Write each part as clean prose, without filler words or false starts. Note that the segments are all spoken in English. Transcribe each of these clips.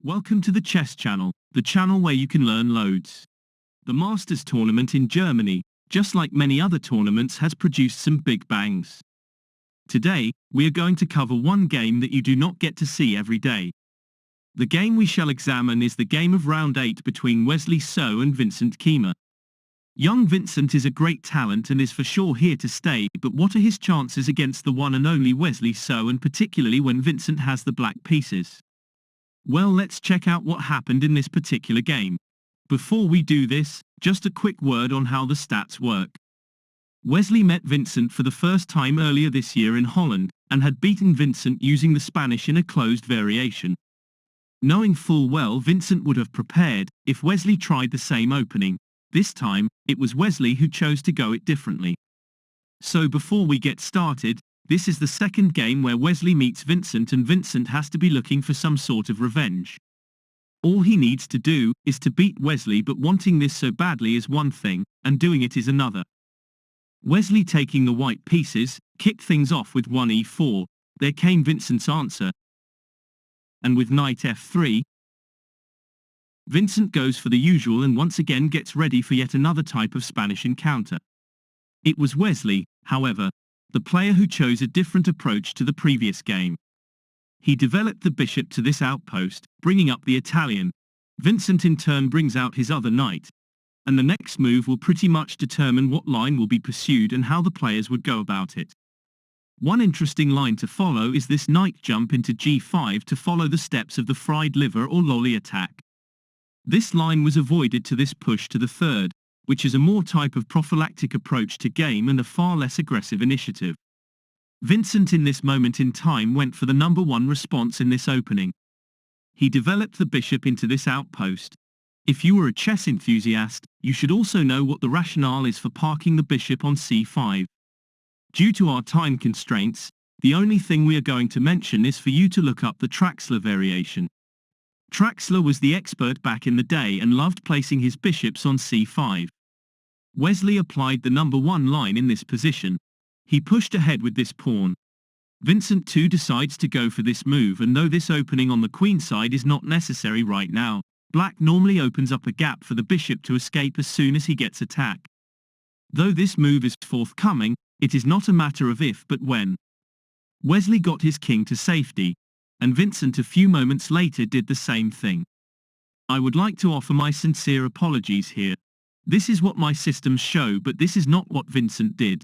Welcome to the Chess Channel, the channel where you can learn loads. The Masters tournament in Germany, just like many other tournaments, has produced some big bangs. Today, we are going to cover one game that you do not get to see every day. The game we shall examine is the game of round 8 between Wesley So and Vincent Keymer. Young Vincent is a great talent and is for sure here to stay, but what are his chances against the one and only Wesley So, and particularly when Vincent has the black pieces? Well, let's check out what happened in this particular game. Before we do this, just a quick word on how the stats work. Wesley met Vincent for the first time earlier this year in Holland, and had beaten Vincent using the Spanish in a closed variation. Knowing full well Vincent would have prepared if Wesley tried the same opening. This time, it was Wesley who chose to go it differently. So before we get started, this is the second game where Wesley meets Vincent and Vincent has to be looking for some sort of revenge. All he needs to do is to beat Wesley, but wanting this so badly is one thing, and doing it is another. Wesley, taking the white pieces, kicked things off with 1e4, there came Vincent's answer. And with knight f3, Vincent goes for the usual and once again gets ready for yet another type of Spanish encounter. It was Wesley, however, the player who chose a different approach to the previous game. He developed the bishop to this outpost, bringing up the Italian. Vincent in turn brings out his other knight. And the next move will pretty much determine what line will be pursued and how the players would go about it. One interesting line to follow is this knight jump into g5 to follow the steps of the fried liver or lolly attack. This line was avoided to this push to the third, which is a more type of prophylactic approach to game and a far less aggressive initiative. Vincent in this moment in time went for the number one response in this opening. He developed the bishop into this outpost. If you are a chess enthusiast, you should also know what the rationale is for parking the bishop on c5. Due to our time constraints, the only thing we are going to mention is for you to look up the Traxler variation. Traxler was the expert back in the day and loved placing his bishops on c5. Wesley applied the number one line in this position. He pushed ahead with this pawn. Vincent too decides to go for this move, and though this opening on the queen side is not necessary right now, Black normally opens up a gap for the bishop to escape as soon as he gets attacked. Though this move is forthcoming, it is not a matter of if but when. Wesley got his king to safety, and Vincent a few moments later did the same thing. I would like to offer my sincere apologies here. This is what my systems show, but this is not what Vincent did.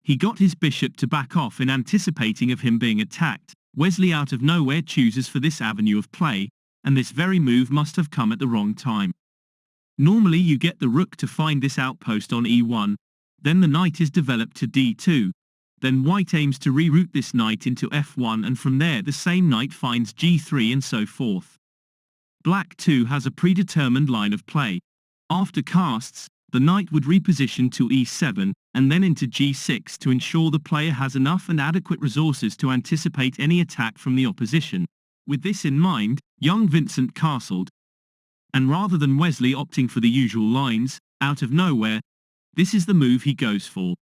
He got his bishop to back off in anticipating of him being attacked. Wesley out of nowhere chooses for this avenue of play, and this very move must have come at the wrong time. Normally you get the rook to find this outpost on e1, then the knight is developed to d2. Then white aims to reroute this knight into f1, and from there the same knight finds g3 and so forth. Black too has a predetermined line of play. After castes, the knight would reposition to e7, and then into g6 to ensure the player has enough and adequate resources to anticipate any attack from the opposition. With this in mind, young Vincent castled. And rather than Wesley opting for the usual lines, out of nowhere, this is the move he goes for.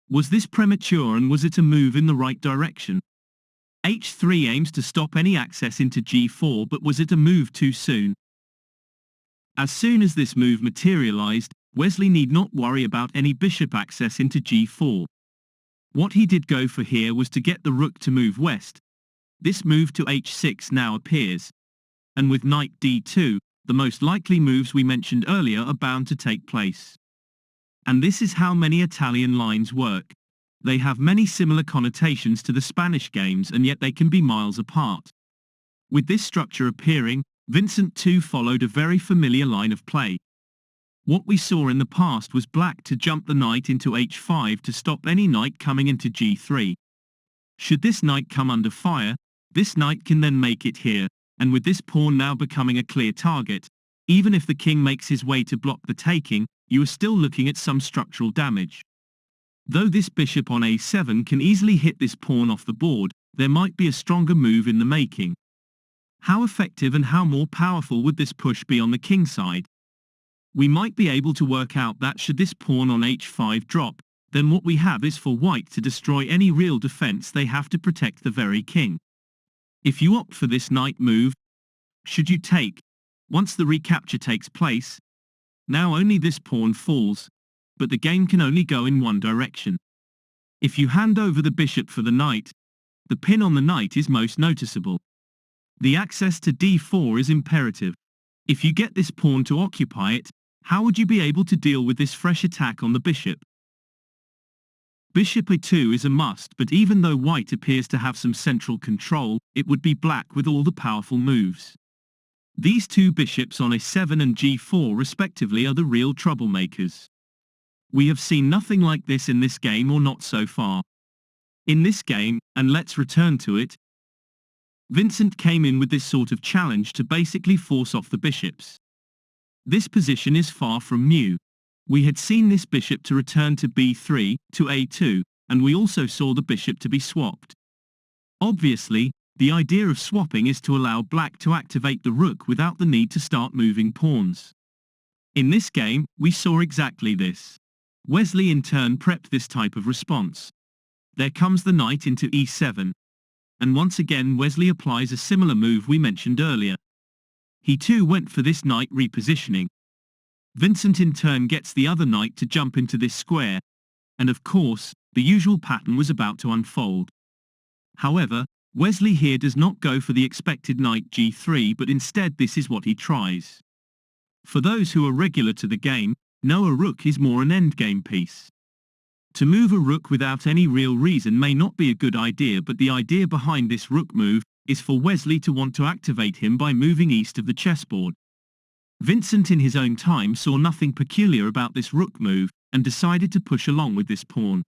Was this premature, and was it a move in the right direction? h3 aims to stop any access into g4, but was it a move too soon? As soon as this move materialized, Wesley need not worry about any bishop access into g4. What he did go for here was to get the rook to move west. This move to h6 now appears. And with knight d2, the most likely moves we mentioned earlier are bound to take place. And this is how many Italian lines work. They have many similar connotations to the Spanish games, and yet they can be miles apart. With this structure appearing, Vincent too followed a very familiar line of play. What we saw in the past was Black to jump the knight into h5 to stop any knight coming into g3. Should this knight come under fire, this knight can then make it here, and with this pawn now becoming a clear target, even if the king makes his way to block the taking, you are still looking at some structural damage. Though this bishop on a7 can easily hit this pawn off the board, there might be a stronger move in the making. How effective and how more powerful would this push be on the king side? We might be able to work out that should this pawn on h5 drop, then what we have is for white to destroy any real defense they have to protect the very king. If you opt for this knight move, should you take? Once the recapture takes place, now only this pawn falls, but the game can only go in one direction. If you hand over the bishop for the knight, the pin on the knight is most noticeable. The access to d4 is imperative. If you get this pawn to occupy it, how would you be able to deal with this fresh attack on the bishop? Bishop a2 is a must, but even though white appears to have some central control, it would be black with all the powerful moves. These two bishops on a7 and g4 respectively are the real troublemakers. We have seen nothing like this in this game, or not so far. In this game, and let's return to it, Vincent came in with this sort of challenge to basically force off the bishops. This position is far from new. We had seen this bishop to return to b3, to a2, and we also saw the bishop to be swapped. Obviously, the idea of swapping is to allow black to activate the rook without the need to start moving pawns. In this game, we saw exactly this. Wesley in turn prepped this type of response. There comes the knight into e7. And once again Wesley applies a similar move we mentioned earlier. He too went for this knight repositioning. Vincent in turn gets the other knight to jump into this square, and of course, the usual pattern was about to unfold. However, Wesley here does not go for the expected knight g3, but instead this is what he tries. For those who are regular to the game, know a rook is more an endgame piece. To move a rook without any real reason may not be a good idea, but the idea behind this rook move is for Wesley to want to activate him by moving east of the chessboard. Vincent in his own time saw nothing peculiar about this rook move, and decided to push along with this pawn.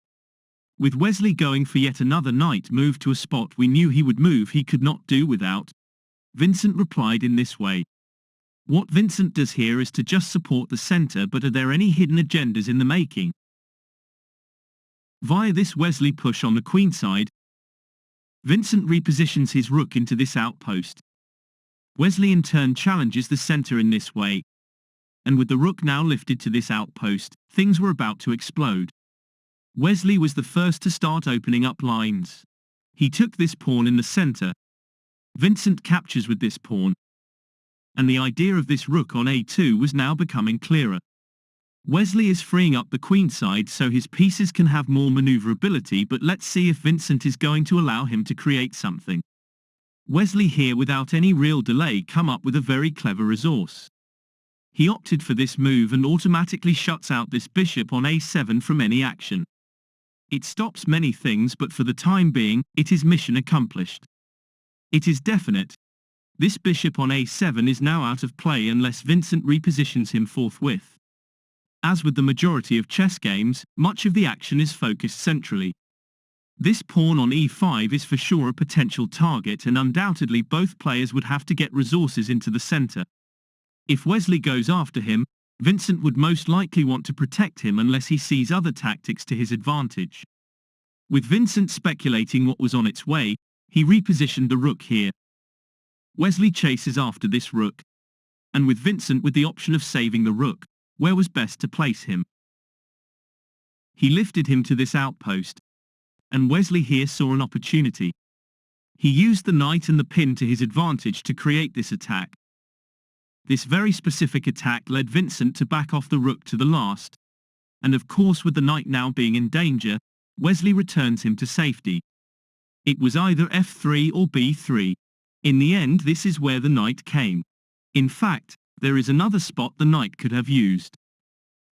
With Wesley going for yet another knight move to a spot we knew he would move he could not do without, Vincent replied in this way. What Vincent does here is to just support the center, but are there any hidden agendas in the making? Via this Wesley push on the queenside, Vincent repositions his rook into this outpost. Wesley in turn challenges the center in this way, and with the rook now lifted to this outpost, things were about to explode. Wesley was the first to start opening up lines. He took this pawn in the center. Vincent captures with this pawn, and the idea of this rook on a2 was now becoming clearer. Wesley is freeing up the queenside so his pieces can have more maneuverability, but let's see if Vincent is going to allow him to create something. Wesley here without any real delay come up with a very clever resource. He opted for this move and automatically shuts out this bishop on a7 from any action. It stops many things, but for the time being, it is mission accomplished. It is definite. This bishop on a7 is now out of play unless Vincent repositions him forthwith. As with the majority of chess games, much of the action is focused centrally. This pawn on e5 is for sure a potential target, and undoubtedly both players would have to get resources into the center. If Wesley goes after him, Vincent would most likely want to protect him unless he sees other tactics to his advantage. With Vincent speculating what was on its way, he repositioned the rook here. Wesley chases after this rook, and with Vincent with the option of saving the rook, where was best to place him? He lifted him to this outpost, and Wesley here saw an opportunity. He used the knight and the pin to his advantage to create this attack. This very specific attack led Vincent to back off the rook to the last, and of course with the knight now being in danger, Wesley returns him to safety. It was either f3 or b3. In the end this is where the knight came. In fact, there is another spot the knight could have used.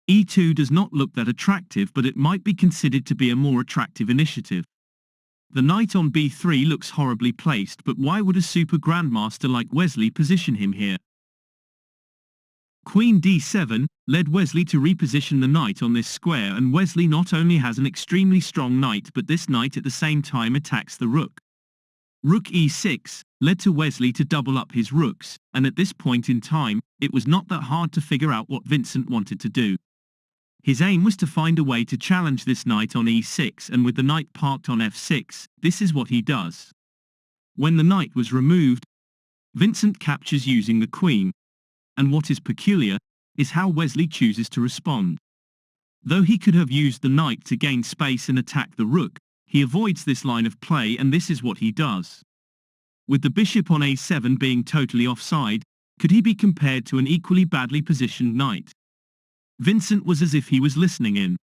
e2 does not look that attractive, but it might be considered to be a more attractive initiative. The knight on b3 looks horribly placed, but why would a super grandmaster like Wesley position him here? Queen d7 led Wesley to reposition the knight on this square, and Wesley not only has an extremely strong knight, but this knight at the same time attacks the rook. Rook e6 led to Wesley to double up his rooks, and at this point in time, it was not that hard to figure out what Vincent wanted to do. His aim was to find a way to challenge this knight on e6, and with the knight parked on f6, this is what he does. When the knight was removed, Vincent captures using the queen, and what is peculiar is how Wesley chooses to respond. Though he could have used the knight to gain space and attack the rook, he avoids this line of play, and this is what he does. With the bishop on a7 being totally offside, could he be compared to an equally badly positioned knight? Vincent was as if he was listening in.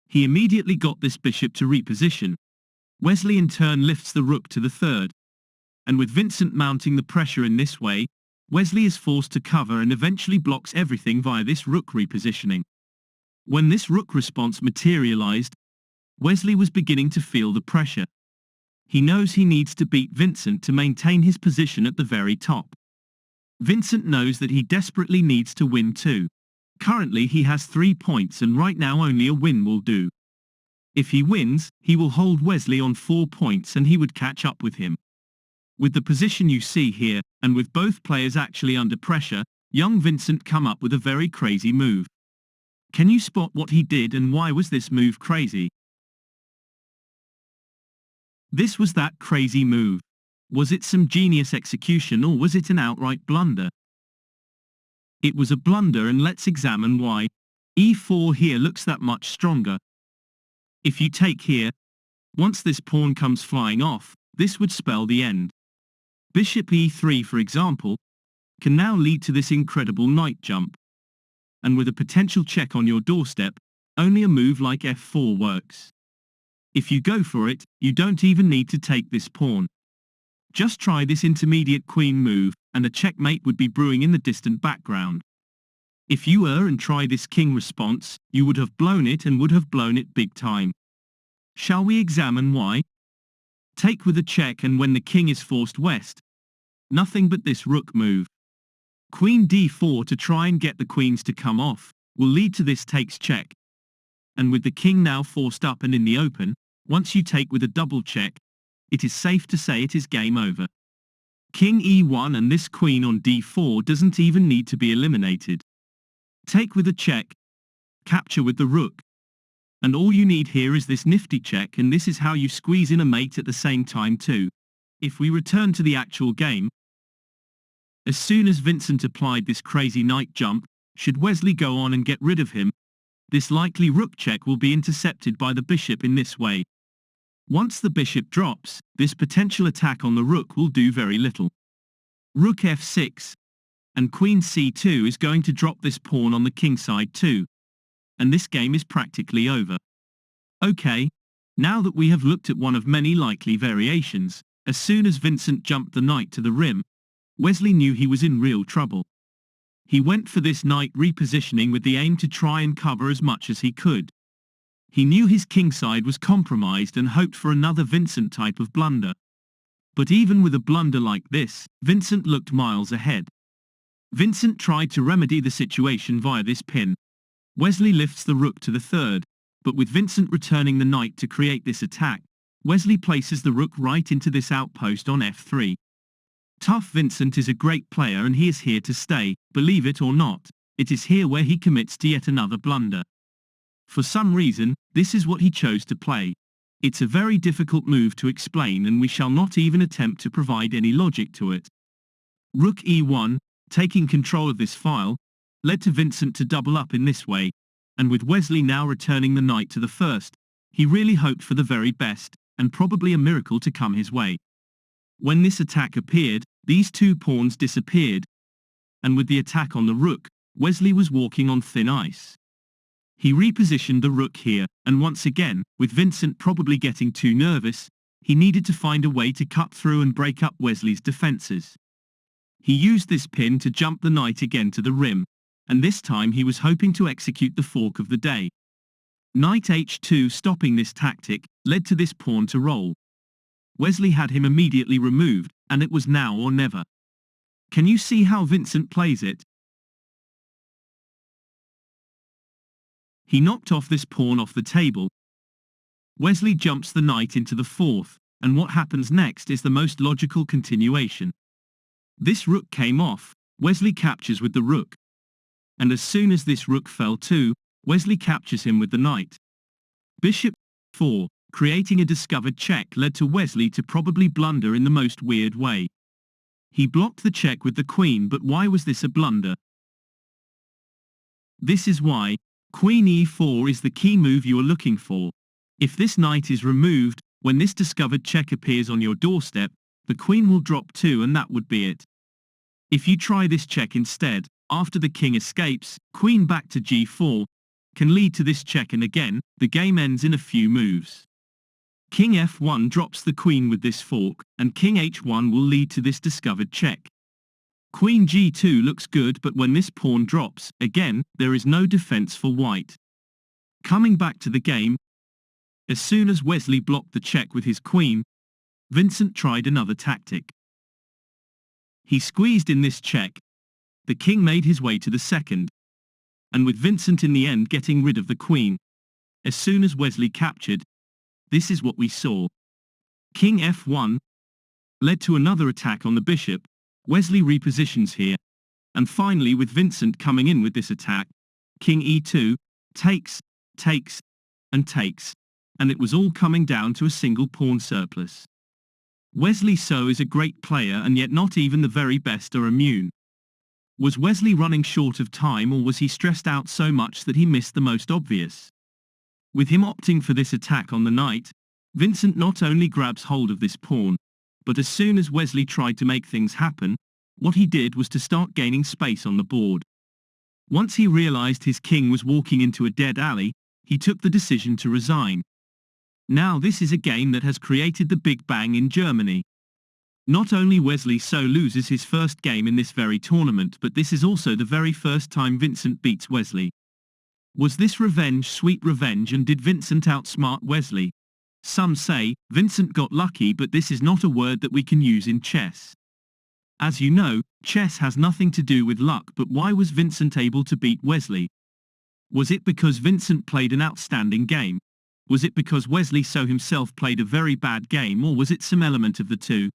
He immediately got this bishop to reposition. Wesley in turn lifts the rook to the third. And with Vincent mounting the pressure in this way, Wesley is forced to cover and eventually blocks everything via this rook repositioning. When this rook response materialized, Wesley was beginning to feel the pressure. He knows he needs to beat Vincent to maintain his position at the very top. Vincent knows that he desperately needs to win too. Currently he has 3 points and right now only a win will do. If he wins, he will hold Wesley on 4 points and he would catch up with him. With the position you see here, and with both players actually under pressure, young Vincent come up with a very crazy move. Can you spot what he did and why was this move crazy? This was that crazy move. Was it some genius execution or was it an outright blunder? It was a blunder and let's examine why. e4 here looks that much stronger. If you take here, once this pawn comes flying off, this would spell the end. Bishop e3 for example, can now lead to this incredible knight jump. And with a potential check on your doorstep, only a move like f4 works. If you go for it, you don't even need to take this pawn. Just try this intermediate queen move, and a checkmate would be brewing in the distant background. If you err and try this king response, you would have blown it and would have blown it big time. Shall we examine why? Take with a check and when the king is forced west, nothing but this rook move. Queen d4 to try and get the queens to come off, will lead to this takes check. And with the king now forced up and in the open, once you take with a double check, it is safe to say it is game over. King e1 and this queen on d4 doesn't even need to be eliminated. Take with a check, capture with the rook. And all you need here is this nifty check and this is how you squeeze in a mate at the same time too. If we return to the actual game, as soon as Vincent applied this crazy knight jump, should Wesley go on and get rid of him, this likely rook check will be intercepted by the bishop in this way. Once the bishop drops, this potential attack on the rook will do very little. Rook f6, and queen c2 is going to drop this pawn on the king side too. And this game is practically over. Okay, now that we have looked at one of many likely variations, as soon as Vincent jumped the knight to the rim, Wesley knew he was in real trouble. He went for this knight repositioning with the aim to try and cover as much as he could. He knew his kingside was compromised and hoped for another Vincent type of blunder. But even with a blunder like this, Vincent looked miles ahead. Vincent tried to remedy the situation via this pin. Wesley lifts the rook to the third, but with Vincent returning the knight to create this attack, Wesley places the rook right into this outpost on f3. Tough Vincent is a great player and he is here to stay, believe it or not. It is here where he commits to yet another blunder. For some reason, this is what he chose to play. It's a very difficult move to explain and we shall not even attempt to provide any logic to it. Rook e1, taking control of this file, led to Vincent to double up in this way, and with Wesley now returning the knight to the first, he really hoped for the very best, and probably a miracle to come his way. When this attack appeared, these two pawns disappeared, and with the attack on the rook, Wesley was walking on thin ice. He repositioned the rook here, and once again, with Vincent probably getting too nervous, he needed to find a way to cut through and break up Wesley's defenses. He used this pin to jump the knight again to the rim, and this time he was hoping to execute the fork of the day. Knight h2 stopping this tactic, led to this pawn to roll. Wesley had him immediately removed, and it was now or never. Can you see how Vincent plays it? He knocked off this pawn off the table. Wesley jumps the knight into the fourth, and what happens next is the most logical continuation. This rook came off, Wesley captures with the rook. And as soon as this rook fell too, Wesley captures him with the knight. Bishop 4, creating a discovered check led to Wesley to probably blunder in the most weird way. He blocked the check with the queen, but why was this a blunder? This is why. Queen e4 is the key move you are looking for. If this knight is removed, when this discovered check appears on your doorstep, the queen will drop too and that would be it. If you try this check instead, after the king escapes, queen back to g4, can lead to this check and again, the game ends in a few moves. King f1 drops the queen with this fork, and king h1 will lead to this discovered check. Queen g2 looks good, but when this pawn drops, again, there is no defense for white. Coming back to the game, as soon as Wesley blocked the check with his queen, Vincent tried another tactic. He squeezed in this check. The king made his way to the second, and with Vincent in the end getting rid of the queen. As soon as Wesley captured, this is what we saw. King f1 led to another attack on the bishop. Wesley repositions here, and finally with Vincent coming in with this attack, king e2 takes, and takes, and it was all coming down to a single pawn surplus. Wesley So is a great player, and yet not even the very best are immune. Was Wesley running short of time, or was he stressed out so much that he missed the most obvious? With him opting for this attack on the knight, Vincent not only grabs hold of this pawn, but as soon as Wesley tried to make things happen, what he did was to start gaining space on the board. Once he realized his king was walking into a dead alley, he took the decision to resign. Now this is a game that has created the Big Bang in Germany. Not only Wesley So loses his first game in this very tournament, but this is also the very first time Vincent beats Wesley. Was this revenge, sweet revenge, and did Vincent outsmart Wesley? Some say, Vincent got lucky, but this is not a word that we can use in chess. As you know, chess has nothing to do with luck, but why was Vincent able to beat Wesley? Was it because Vincent played an outstanding game? Was it because Wesley So himself played a very bad game, or was it some element of the two?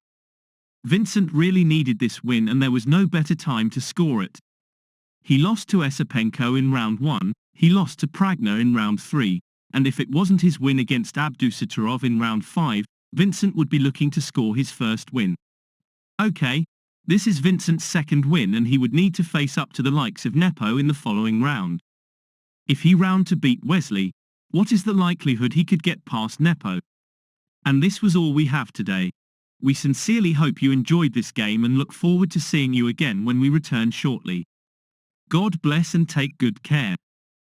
Vincent really needed this win, and there was no better time to score it. He lost to Esipenko in round 1, he lost to Pragner in round 3, and if it wasn't his win against Abdusattorov in round 5, Vincent would be looking to score his first win. Okay, this is Vincent's second win, and he would need to face up to the likes of Nepo in the following round. If he round to beat Wesley, what is the likelihood he could get past Nepo? And this was all we have today. We sincerely hope you enjoyed this game and look forward to seeing you again when we return shortly. God bless and take good care.